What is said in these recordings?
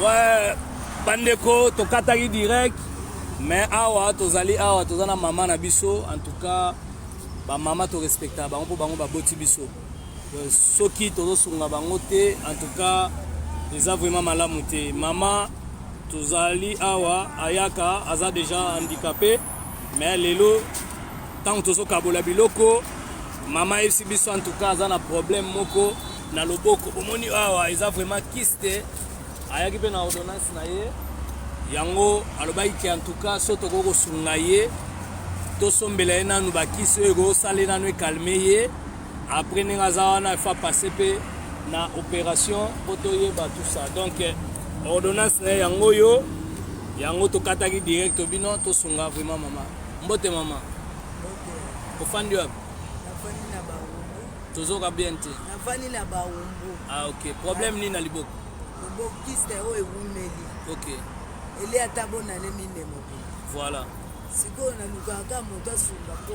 Ouais, bandeko tokataki direct mais awa tozali awa tozana maman na biso en tout cas ba maman to respecta bango po bango ba boti biso soki tozosunga bango te en tout cas eza vraiment malamu te maman tozali awa ayaka aza déjà handicapé mais lelo tant tozokabola biloko maman esi biso en tout cas aza na problème moko na loboko omoni awa eza vraiment kiste ayaki pe na ordonnance na ye yango alobaki ke en tout cas so toko kosunga ye tosombela ye nanu bakisi oyo ekosala nanu ekalme ye après ndenge aza wana efa passe mpe na opération po toyeba tout ça donc ordonnance na ye yango oyo yango tokataki direct bino tosunga vraiment mama mbote mama ofandi wapi tozoka bien te ah ok problème nini na liboko bokiste oyo ewumeli ok eli ata bonane mine mobi voilà sikoyo nalukaka moto asunga mpo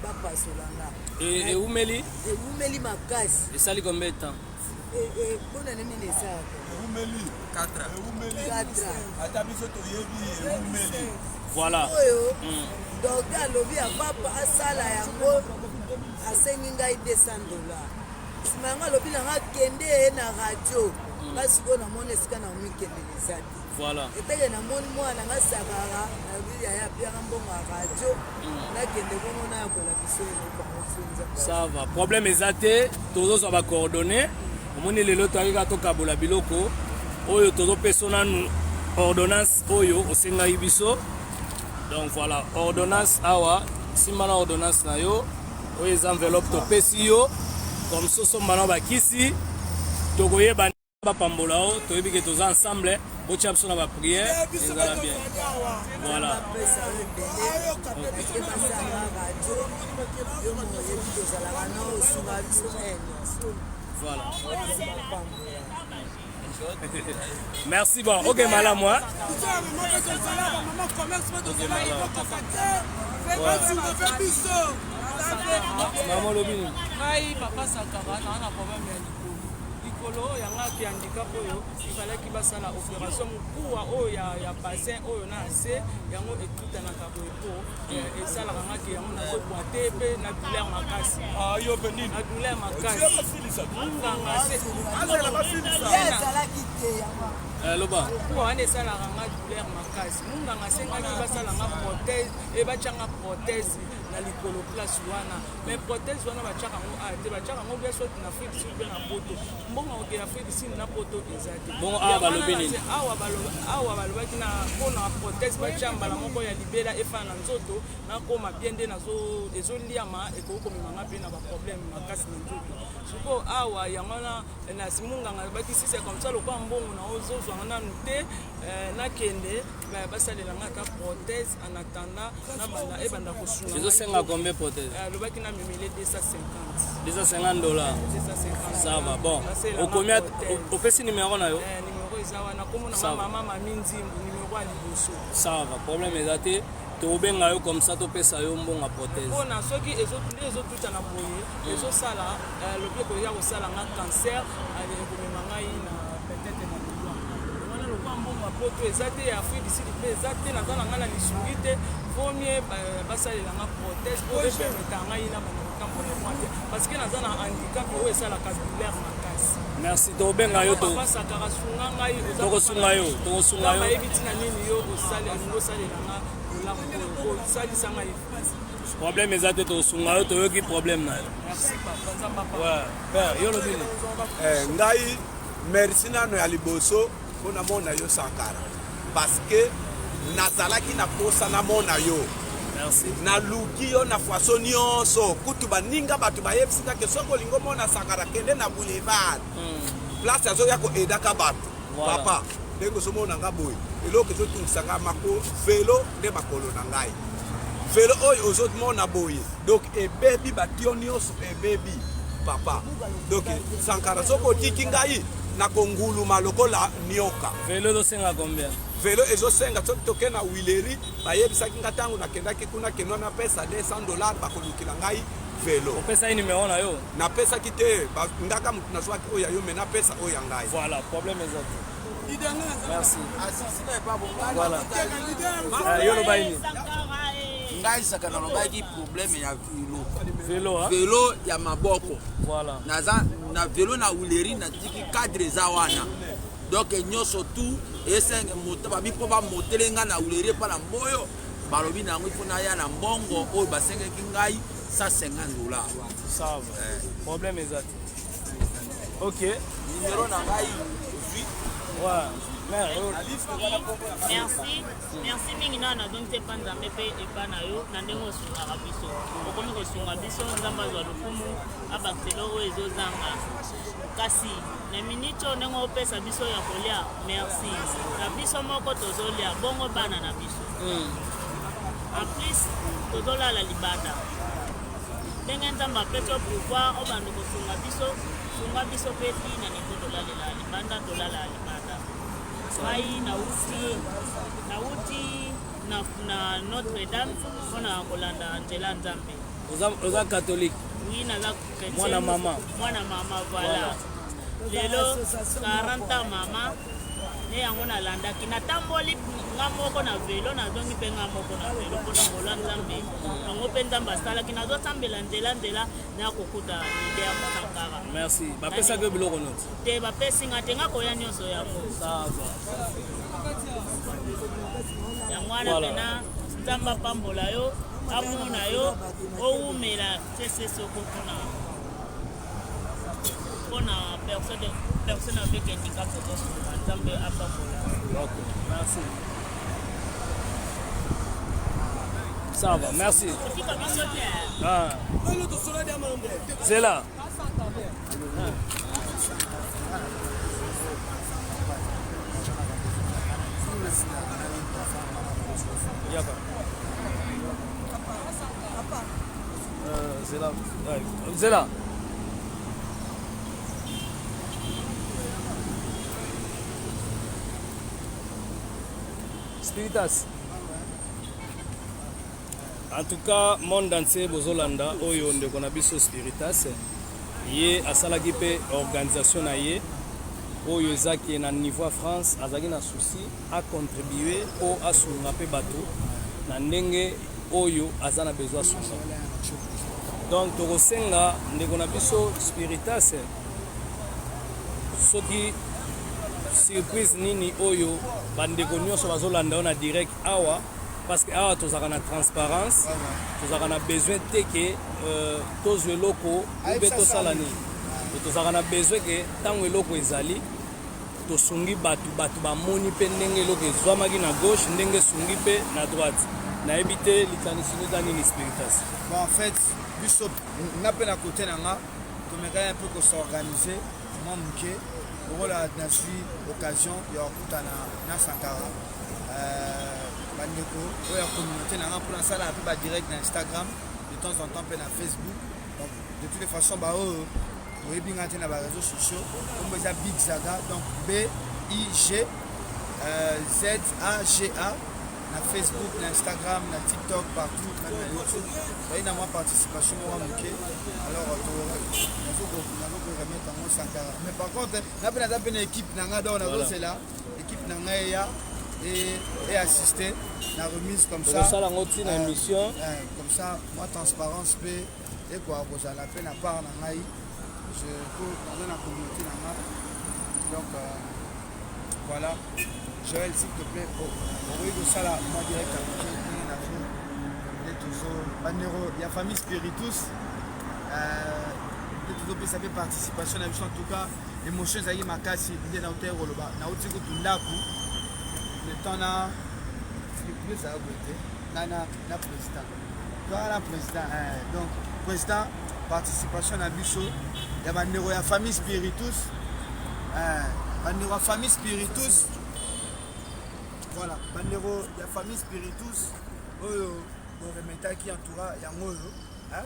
bapasolanga ewumeli makasi esali combien de temps bonane mine esalaka ewumeli 4 ata biso toyebi ewumeli voilà oyo docteur alobi apapa asala yango asengi ngai 200 dollars nsima yango alobi nanga kende na radio kasi ko namoni esika na omikendeliza te voilà eteke namoni mwana nga sakaka nabili aya piaka mbongo ya radio nakende bongo nayakola biso elobangosunza ça va problème eza te tozozwa bacoordonné omoni lelo toyakika tokabola biloko oyo tozopesa nanu ordonnance oyo osengaki biso donc voilà ordonnance awa simba na ordonnance na yo oyo eza enveloppe topesi yo comme so sombana bakisi tokoyeba bapambola o toyebi ke toza ensemble botia biso na baprière ezala bien voilà voilà merci bon ok malamu hein maman lobini ngai papa sakara na problème ya likolo yanga ki handicap oyo ifalaki basala opération mokuwa oyo ya bassin oyo na ase yango etutanaka boye po esalaka ngaki yango nazoboite mpe na douleur makasi na douleur makasi munganga se loba kuwa wana esalaka nga douleur makasi munganga asengaki basalanga prothèse ebatianga prothèse na likolo place wana mais prothèse wana batiaka yango te batiaka yango bia soti na afrique sud mpe na poto mbongo okela afrique sud na poto eza te bongo awa balobi nini awa balobaki na mpona prothèse batia mbala moko ya libela efana na nzoto nakoma bien nde ezoliama ekoki komemanga mpe na baproblème makasi na nzoto siko awa yango wana na simunganga bakisi c'est comme ça lokwa mbongo na ozozwanga nanu te nakende basalelanga ata prothèse en attendant na banda ebanda kosunga ezosenga combien prothèse lobaki na memele 250 dollars ça va bon okomi opesi numéro na yo numéro eza wana komona mama mami nzimbu numéro ya liboso ça va problème eza te tobenga yo comme ça topesa yo mbongo ya prothèse mpona soki nde ezotuta na boye ezosala lobi ekoya kosala nga cancer ekomema ngai na peut-être na lilwa wana lokwa mbongo ya poto eza te ya afrique du sud mpe eza te naza na ngai na lisungi te vomie basalelanga prothèse po epermeta ngai na bana kotambola mwa te parce que naza na handicap oyo esalaka douleur makasi merci tobenga yo basakaka sunga ngai tokosunga yo bayebi ntina nini yo osalelanga osalisa ngai problème eza te tokosunga yo toyoki problème na yo merci papa nzamba ouais père yo lobini ngai merci nano ya liboso mpo namona yo sankara parce que nazalaki na posa namona yo naluki yo na faso nyonso kutu baninga bato bayebisika ke soki olingi omona sankara kende na boulevard place azoya koedaka bato papa ndenge ozomona nga boye eloko ezotungisanga mako velo nde makolo na ngai velo oyo ozomona boye donc ebebi batio nyonso ebebi papa donc sankara soki otiki ngai nakonguluma lokola nioka velo ezosenga combien velo ezosenga soki toke na wileri bayebisaki nga ntango nakendaki kuna keno napesa 200 dollars bakolukila ngai velo opesaki numéro na yo napesaki te ndaka motu nazwaki oyo ya yo me napesa oyo ya ngai voilà problème eza te Merci. Assisina est pas bon. Voilà. Yo lo baini. Ngai saka na lobaki problème ya vélo. Vélo hein. Vélo ya maboko. Voilà. Na vélo na uleri na tiki cadre za wana. Donc nyoso tout esenge moto babi po ba motelenga na uleri pa na moyo. Balobi na ngui funa ya na mbongo o basenge kingai $150. Ça va. Problème exact. OK. Numéro na ngai. Ouais. Merci mingi nana donc te panza mepe epa na yo na ndenge osungaka biso okomi kosunga biso nzambe azwa lokumu abakiselo oyo ezozanga kasi na miniti oyo ndenge opesa biso ya kolia merci na biso moko tozolia bongo bana na biso en plus tozolala libanda ndenge nzambe apesi pouvoir obanda kosunga biso sunga biso mpe tina niko tolalela libanda tolala libanda ngai nauti na Notre-Dame mpona kolanda nzela nzambe. Oza catholique? Oui, naza chrétien. Mwana mama voilà. Lelo 40 ans mama ne yango nalandaki natamboli nga moko na velo nazongi mpe nga moko na velo mpona kola nzambe yango mpe nzambe asalaki nazosambela nzela nakokuta ide ya Sankara. Merci. Bapesaki biloko noti? Te bapesi nga te nga koya nyonso yango. Yango wana pena nzambe apambola yo amona yo owumela sesesoko mpona personne avec handicap okosunga nzambe apambola. Ok, merci. Ça va, merci. Ah. C'est là. C'est là. Spiritas. En tout cas, monde entier bozolanda oyo ndeko na biso Spiritas ye asalaki pe organisation na ye oyo ezaki na niveau ya France azaki na souci a contribuer o asunga pe bato na ndenge oyo aza na besoin sunga. Donc tokosenga ndeko na biso Spiritas soki surprise nini oyo bandeko nyonso bazolanda yo na direct awa parce que awa tozalaka na transparence tozalaka na besoin te ke tozwa eloko ube tosala nini tozalaka na besoin ke ntango eloko ezali tosungi bato bamoni mpe ndenge eloko ezwamaki na gauche ndenge esungi mpe na droite nayebi te likanisi eza nini Spiritas. Bon, en fait biso nga mpe na kote na nga tomekaki un peu kosorganize mwa moke okola nazwi occasion ya kokutana na Sankara bandeko oyo ya communauté na nga mpona nasala mpe badirect na Instagram de temps en temps mpe na Facebook. Donc de toutes les façons baoyo oyebi nga te na baréseaux sociaux kombo eza Big Zaga donc BIG ZAGA na Facebook, na Instagram, na TikTok, partout, même na YouTube. Il y a une participation au Moké. Alors, nous remettre en Sankara. Mais par contre, nous avons une équipe, c'est là. L'équipe Nangaya et assister la remise comme ça. Comme ça, moi, transparence, et quoi, vous allez appeler la part Nangaï. Je peux dans la communauté Nanga. Donc, voilà. Joël, s'il te plaît, oui, ça là, moi direct à il y a famille Spiritus, ça fait participation à en tout cas, l'émotion ça y est ma casse, il est dans le terre au bas, na outil tout là le temps là, le plus ça a été, na président, toi la président, donc président participation à Bichot, il y a famille Spiritus, famille Spiritus. Voilà, bandero ya famille Spiritus oyo remetaki entoura yango oyo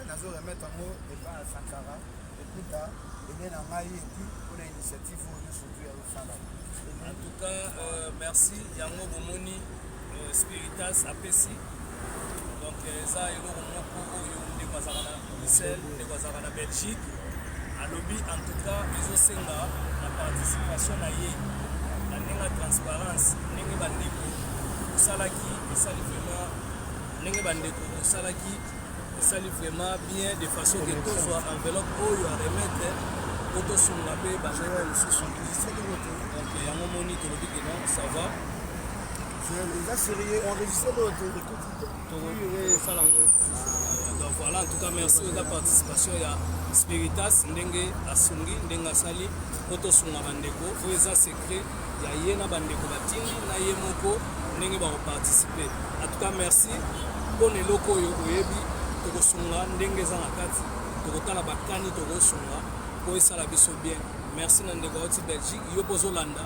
nazo remettre yango epa Sankara ekuta ene na ngai epi mpona initiative oyo surtout ya osala. En tout cas, merci yango bomoni Spiritas apesi donc eza eloko moko oyo ndeko azalaka na Bruxelles ndeko azalaka na Belgique alobi en tout cas ezosenga na participation na ye na ndenge salaki esali vraiment ndenge bandeko salaki esali vraiment bien de façon que tozwa enveloppe oyo à remettre po tosunga mpe bandeko mosusu donc yango moni tolobi ke non ça va eza sérieux enregistré l'autre tosala yango donc voilà en tout cas merci oza participation ya Spiritas ndenge asungi ndenge asali po tosunga bandeko oyo eza secret ya ye na bandeko batindi na ye moko ndenge bakoparticipe en tout cas merci mpona eloko oyo oyebi tokosunga ndenge eza na kati tokotala bakani tokosunga po esala biso bien merci na ndeko auti Belgique yo mpo ozolanda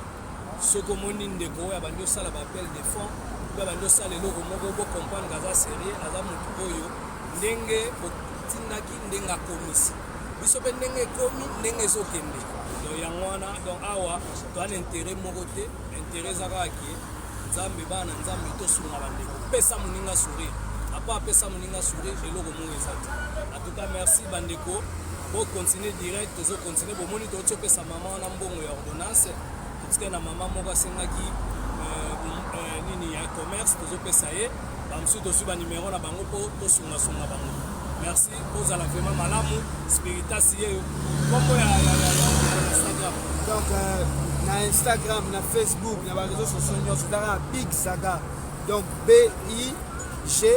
soki omoni ndeko oyo abandi osala bappel de fond mpe abandi osala eloko moko bocomprendre aza sérieux aza motu oyo ndenge otindaki ndenge akomisi biso mpe ndenge ekomi ndenge ezokende donc yango wana donc awa toa na intérêt moko te intérêt eza kaka ke nzambe bana nzambe tosunga bandeko pesa moninga sourire apa apesa moninga sourire eloko moko eza te en tout cas merci bandeko bocontinue direct tozocontinue bomoni toti opesa mama wana mbongo ya ordonnance totike na mama moko asengaki nini ya commerce tozopesa ye bamosusu tozwi banimero na bango mpo tosungasunga bango merci ozala vraiment malamu Spiritas yeyo kombo ya Instagram donc na Instagram na Facebook na bareseau sociaux nyonso ezaka na Big Zaga donc BIGZAGA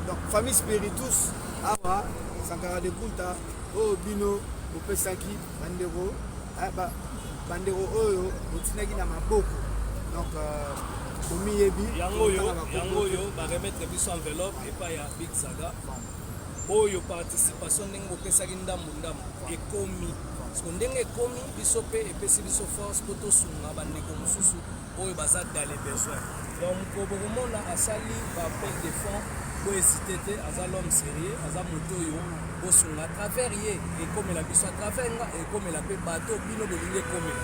donc famille Spiritus awa Sankara de Kunta oyo bino opesaki bandeko oyo otinaki na maboko donc omiyebi yango oyo baremettre biso enveloppe epai ya Big Zaga oyo participation ndenge bopesaki ndambu ekomi parce que ndenge ekomi biso mpe epesi biso force mpo tosunga bandeko mosusu oyo baza dans les besoins donc bokomona asali bappel de fond po hésite te aza l'homme sérieux aza moto oyo bosunga à travers ye ekomela biso à travers nga ekomela mpe bato bino bolingi ekomela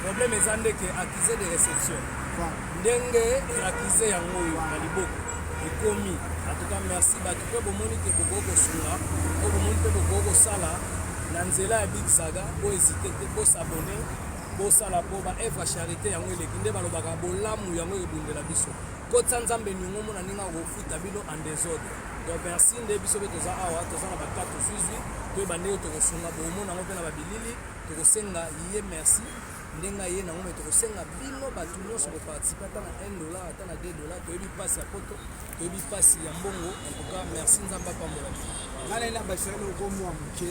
problème eza ndeke accusé de réception ndenge accusé yango oyo na liboko ekomi en tout cas merci bato mpe bomoni te bokoki kosunga oyo bomoni mpe bokoki kosala na nzela ya Big Zaga bohésite te bosabone bosala mpo baevre charité yango eleki nde balobaka bolamu yango ebundela biso kotia nzambe ningo mona ndenge akofuta bino en désordre donc merci nde biso mpe toza awa toza na bakato zuzwi toyeba ndenge tokosunga bomona yango mpe na babilili tokosenga ye merci ndenge ye nango me tokosenga bino bato nyonso boparticipe ata na $1 ata na $2 toyebi mpasi ya poto toyebi mpasi ya mbongo en tout cas merci nzambe apambola ngai na basali okomwa moke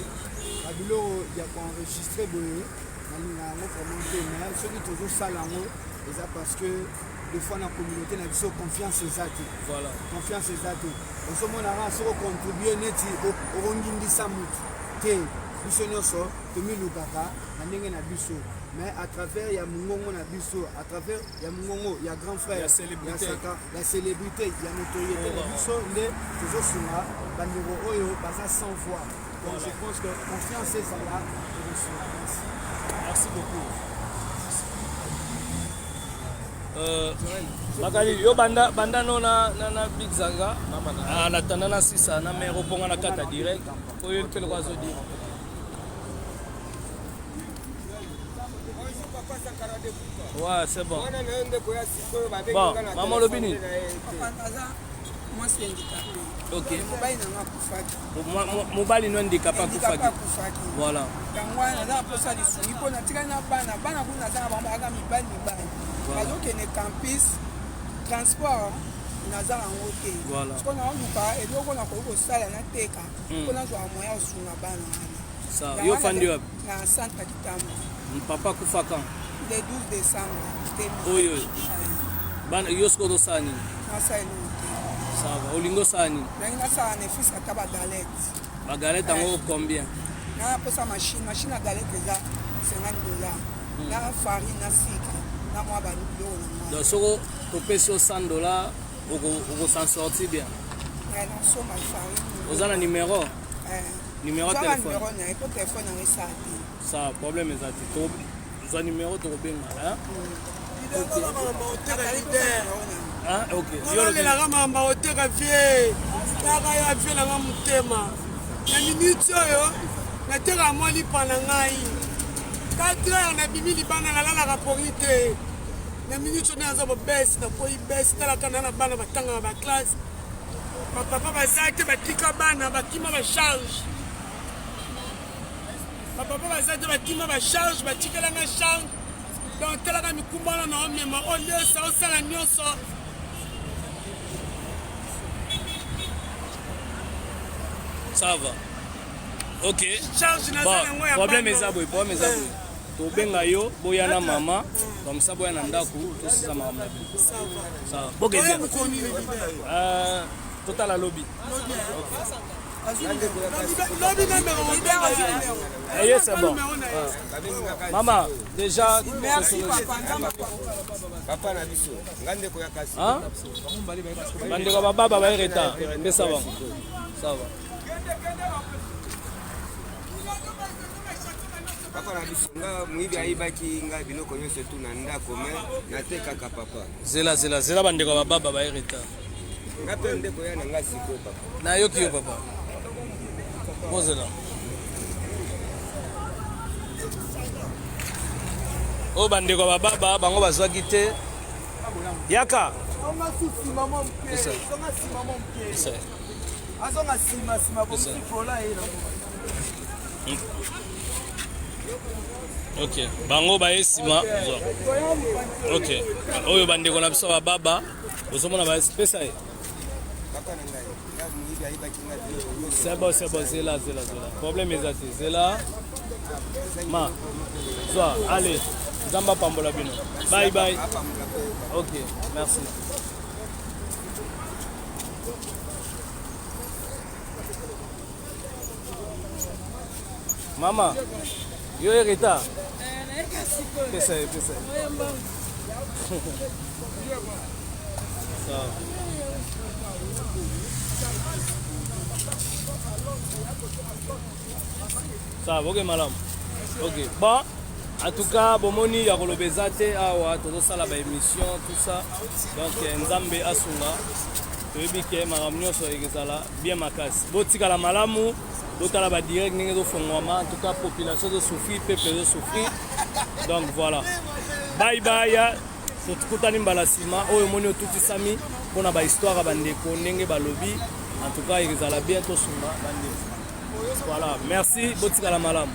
babiloko ya koenregistre boye nalinga yango vraiment te mais soki tozosala yango eza parce que des fois na communauté na biso confiance eza te voilà confiance eza te ozomonaka soki ocontribue neti okongindisa motu te biso nyonso tomilukaka na ndenge na biso mais à travers ya mongongo na biso à travers ya mongongo ya grand frère ya célébrité ya notoriété na biso nde tozosunga bandeko oyo baza sans voix donc je pense que confiance ezala tokosunga merci beaucoup makali yo banda no na Big Zaga natanda na sisa na mero ponga na kata direct oyo mpele kwa zodi ouais c'est bon bon maman lobini ok mobali no handicapé akufaki voilà yango wana naza na posa lisungi mpo natikali na bana kuna naza na bango aka mibali bazokende campus transport naza yango te siko naoluka eloko nakoki kosala nateka mpo nazwa moya kosunga bana wana yo fandi wapi na centre kitambo papa akufaka le 12 décembre oyo bana yo siko tosala nini nasala eloko te sawa olingi osala nini nangi nasala nefise ata bagalete bagalete yango combien naposa machine ya galete eza $50 na farine na sucre na mwa baloko na mwa donc soko topesi yo $100 okosan sorti bien nasomba farine oza na numero numéro téléphone po telefone yango esala te ça problème eza te ozwa numero tokobenga ok olelaka mamba oteka vie kaka ya vie nanga motema na minute oyo nateka mwa lipa na ngai 4 heures nabimi libanda nalalaka pori te na minute oyo aza bobesi nakoyi besi talaka na bana batangaka baklasse bapapa baza te batika bana bakima bacharge bapapa baza te bakima bacharge batikelanga charge donc talaka mikumba wana na omema oliesa osala nyonso ça va ok bon problème eza boye tobenga yo boya na mama comme ça boya na ndako tosisa makambo na bino ça bokezia totala lobi Aïe, c'est bon. Maman, déjà. Merci, papa. Hein? Bandeko baba ba retard. Mais ça va. Ça va. Papa na biso nga mwibi ayibaki nga biloko nyonso tu na ndako me natekaka papa. Zela bandeko baba ba retard. Nga pe ndeko ya na nga siko papa. Na yoki yo papa. Posez-la. Oh bandeko baba bango bazwaki te. Yaka. Ok, bango baye sima. Ok, oyo bandeko na biso baba ozomona ba pesa ye. C'est bon, c'est là. Problème est assez, c'est là. Ma, soit, allez, Zamba Pambola Bino. Bye. Ok, merci. Maman, yo est retard. Pesa. Ça. Ça va, ok, madame. Ok. Bon, en tout cas, bomoni ya kolobeza te awa tozosala ba émission tout ça. Donc nzambe asunga. Toyebi ke makambo nyonso ekezala bien makasi. Botikala malamu, botala ba direct ndenge ezofongwama. En tout cas, population ezosouffrir, peuple ezosouffrir. Donc voilà. Bye. Tokutani mbala sima oyo moni otutisami mpona ba histoire ya bandeko ndenge balobi. En tout cas, ekezala bien tosunga bandeko. Voilà, merci, botikala malamu.